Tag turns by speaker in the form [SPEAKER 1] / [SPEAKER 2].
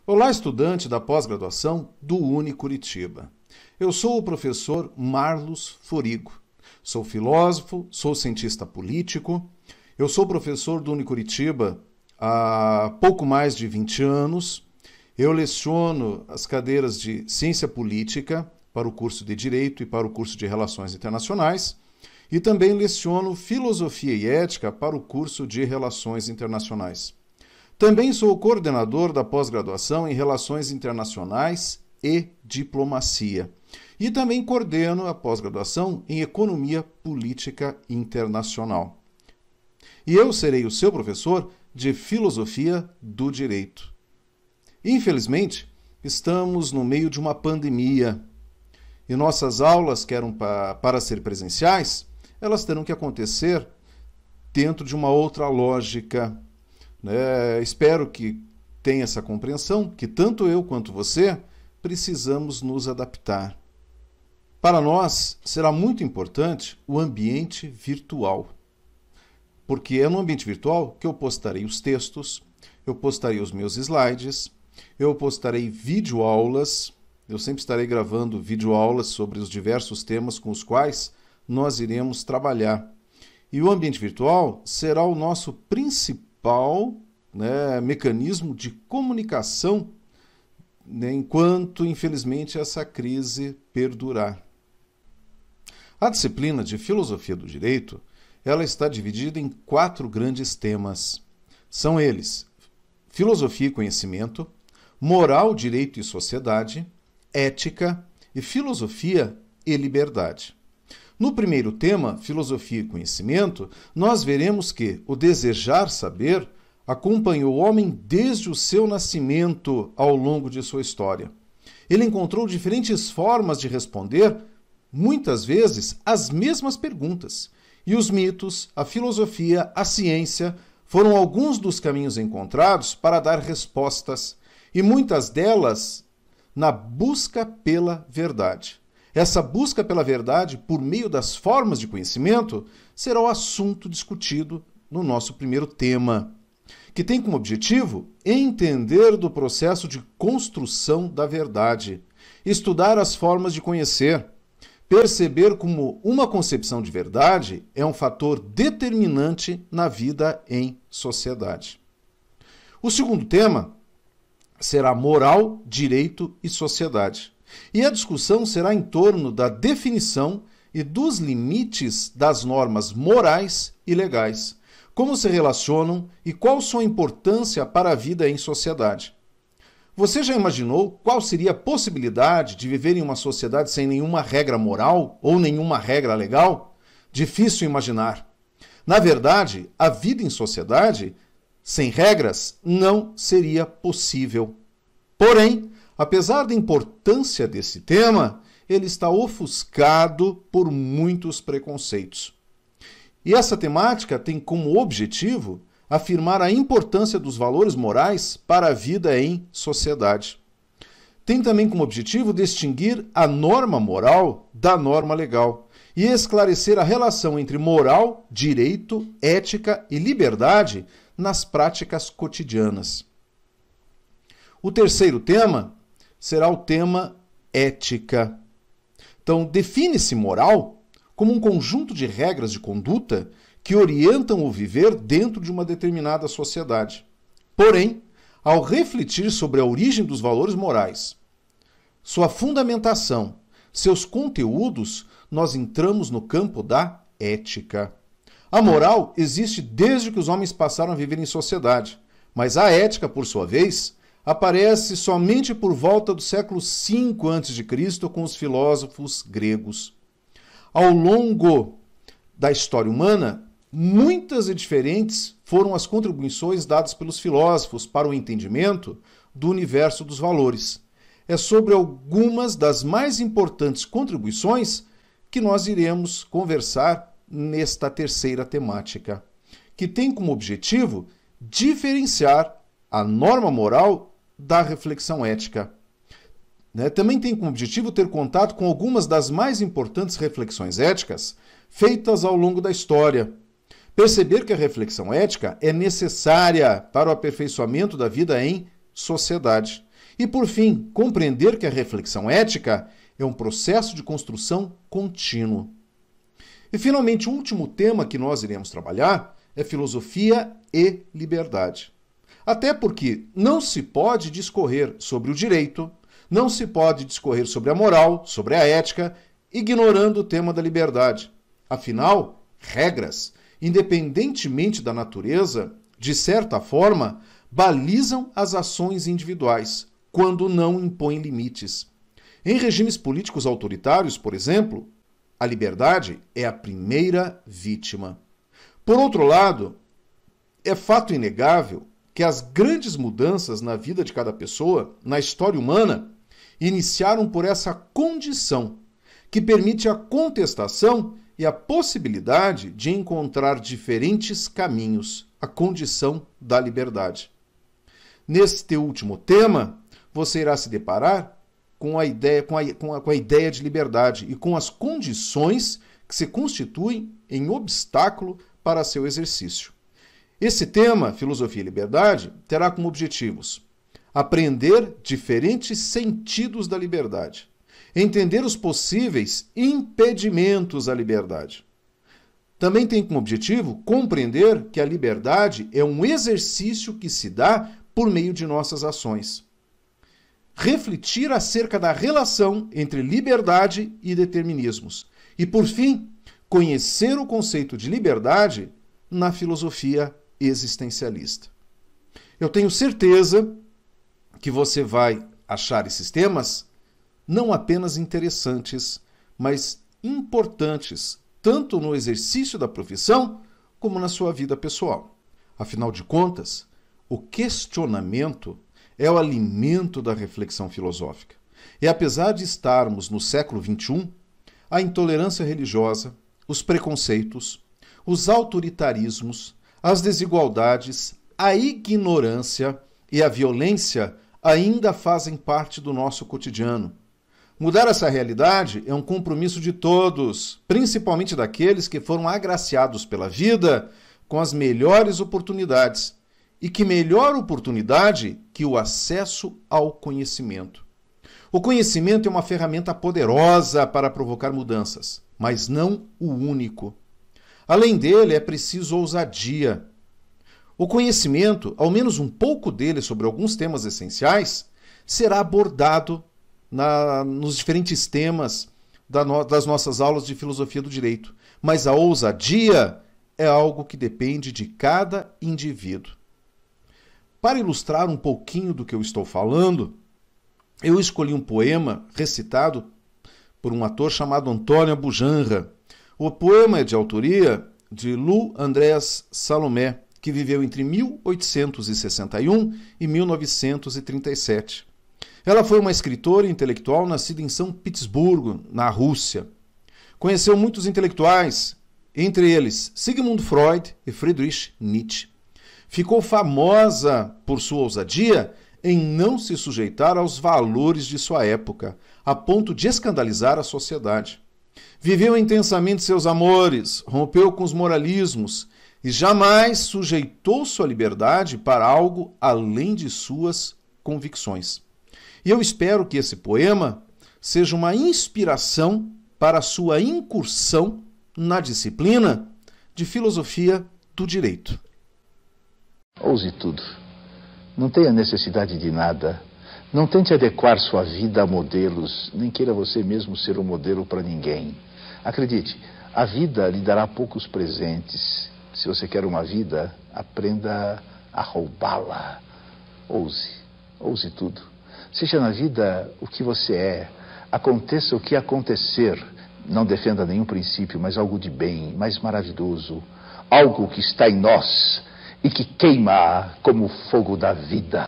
[SPEAKER 1] Olá, estudante da pós-graduação do Unicuritiba. Eu sou o professor Marlos Forigo. Sou filósofo, sou cientista político. Eu sou professor do Unicuritiba há pouco mais de 20 anos. Eu leciono as cadeiras de Ciência Política para o curso de Direito e para o curso de Relações Internacionais. E também leciono Filosofia e Ética para o curso de Relações Internacionais. Também sou o coordenador da pós-graduação em Relações Internacionais e Diplomacia. E também coordeno a pós-graduação em Economia Política Internacional. E eu serei o seu professor de Filosofia do Direito. Infelizmente, estamos no meio de uma pandemia e nossas aulas, que eram para ser presenciais, elas terão que acontecer dentro de uma outra lógica. Espero que tenha essa compreensão, que tanto eu quanto você precisamos nos adaptar. Para nós, será muito importante o ambiente virtual, porque é no ambiente virtual que eu postarei os textos, eu postarei os meus slides, eu postarei videoaulas, eu sempre estarei gravando videoaulas sobre os diversos temas com os quais nós iremos trabalhar. E o ambiente virtual será o nosso principal mecanismo de comunicação, enquanto, infelizmente, essa crise perdurar. A disciplina de Filosofia do Direito, ela está dividida em 4 grandes temas. São eles: Filosofia e Conhecimento, Moral, Direito e Sociedade, Ética e Filosofia e Liberdade. No primeiro tema, Filosofia e Conhecimento, nós veremos que o desejar saber acompanhou o homem desde o seu nascimento ao longo de sua história. Ele encontrou diferentes formas de responder, muitas vezes, as mesmas perguntas. E os mitos, a filosofia, a ciência foram alguns dos caminhos encontrados para dar respostas, e muitas delas na busca pela verdade. Essa busca pela verdade, por meio das formas de conhecimento, será o assunto discutido no nosso primeiro tema, que tem como objetivo entender do processo de construção da verdade, estudar as formas de conhecer, perceber como uma concepção de verdade é um fator determinante na vida em sociedade. O segundo tema será moral, direito e sociedade. E a discussão será em torno da definição e dos limites das normas morais e legais, como se relacionam e qual sua importância para a vida em sociedade. Você já imaginou qual seria a possibilidade de viver em uma sociedade sem nenhuma regra moral ou nenhuma regra legal? Difícil imaginar. Na verdade, a vida em sociedade sem regras não seria possível. Porém, apesar da importância desse tema, ele está ofuscado por muitos preconceitos. E essa temática tem como objetivo afirmar a importância dos valores morais para a vida em sociedade. Tem também como objetivo distinguir a norma moral da norma legal e esclarecer a relação entre moral, direito, ética e liberdade nas práticas cotidianas. O terceiro tema será o tema ética. Então, define-se moral como um conjunto de regras de conduta que orientam o viver dentro de uma determinada sociedade. Porém, ao refletir sobre a origem dos valores morais, sua fundamentação, seus conteúdos, nós entramos no campo da ética. A moral existe desde que os homens passaram a viver em sociedade, mas a ética, por sua vez, aparece somente por volta do século V a.C. com os filósofos gregos. Ao longo da história humana, muitas e diferentes foram as contribuições dadas pelos filósofos para o entendimento do universo dos valores. É sobre algumas das mais importantes contribuições que nós iremos conversar nesta terceira temática, que tem como objetivo diferenciar a norma moral da reflexão ética. Também tem como objetivo ter contato com algumas das mais importantes reflexões éticas feitas ao longo da história. Perceber que a reflexão ética é necessária para o aperfeiçoamento da vida em sociedade. E, por fim, compreender que a reflexão ética é um processo de construção contínuo. E, finalmente, o último tema que nós iremos trabalhar é filosofia e liberdade. Até porque não se pode discorrer sobre o direito, não se pode discorrer sobre a moral, sobre a ética, ignorando o tema da liberdade. Afinal, regras, independentemente da natureza, de certa forma, balizam as ações individuais, quando não impõem limites. Em regimes políticos autoritários, por exemplo, a liberdade é a primeira vítima. Por outro lado, é fato inegável que as grandes mudanças na vida de cada pessoa, na história humana, iniciaram por essa condição, que permite a contestação e a possibilidade de encontrar diferentes caminhos, a condição da liberdade. Neste último tema, você irá se deparar com a ideia de liberdade e com as condições que se constituem em obstáculo para seu exercício. Esse tema, Filosofia e Liberdade, terá como objetivos aprender diferentes sentidos da liberdade, entender os possíveis impedimentos à liberdade. Também tem como objetivo compreender que a liberdade é um exercício que se dá por meio de nossas ações. Refletir acerca da relação entre liberdade e determinismos. E, por fim, conhecer o conceito de liberdade na filosofia existencialista. Eu tenho certeza que você vai achar esses temas não apenas interessantes, mas importantes, tanto no exercício da profissão como na sua vida pessoal. Afinal de contas, o questionamento é o alimento da reflexão filosófica. E apesar de estarmos no século XXI, a intolerância religiosa, os preconceitos, os autoritarismos, as desigualdades, a ignorância e a violência ainda fazem parte do nosso cotidiano. Mudar essa realidade é um compromisso de todos, principalmente daqueles que foram agraciados pela vida com as melhores oportunidades. E que melhor oportunidade que o acesso ao conhecimento. O conhecimento é uma ferramenta poderosa para provocar mudanças, mas não o único. Além dele, é preciso ousadia. O conhecimento, ao menos um pouco dele sobre alguns temas essenciais, será abordado nos diferentes temas das nossas aulas de filosofia do direito. Mas a ousadia é algo que depende de cada indivíduo. Para ilustrar um pouquinho do que eu estou falando, eu escolhi um poema recitado por um ator chamado Antônio Abujanra. O poema é de autoria de Lu Andrés Salomé, que viveu entre 1861 e 1937. Ela foi uma escritora e intelectual nascida em São Petersburgo, na Rússia. Conheceu muitos intelectuais, entre eles Sigmund Freud e Friedrich Nietzsche. Ficou famosa por sua ousadia em não se sujeitar aos valores de sua época, a ponto de escandalizar a sociedade. Viveu intensamente seus amores, rompeu com os moralismos e jamais sujeitou sua liberdade para algo além de suas convicções. E eu espero que esse poema seja uma inspiração para a sua incursão na disciplina de filosofia do direito.
[SPEAKER 2] Ouse tudo. Não tenha necessidade de nada. Não tente adequar sua vida a modelos, nem queira você mesmo ser um modelo para ninguém. Acredite, a vida lhe dará poucos presentes. Se você quer uma vida, aprenda a roubá-la. Ouse tudo. Seja na vida o que você é. Aconteça o que acontecer. Não defenda nenhum princípio, mas algo de bem, mais maravilhoso. Algo que está em nós e que queima como o fogo da vida.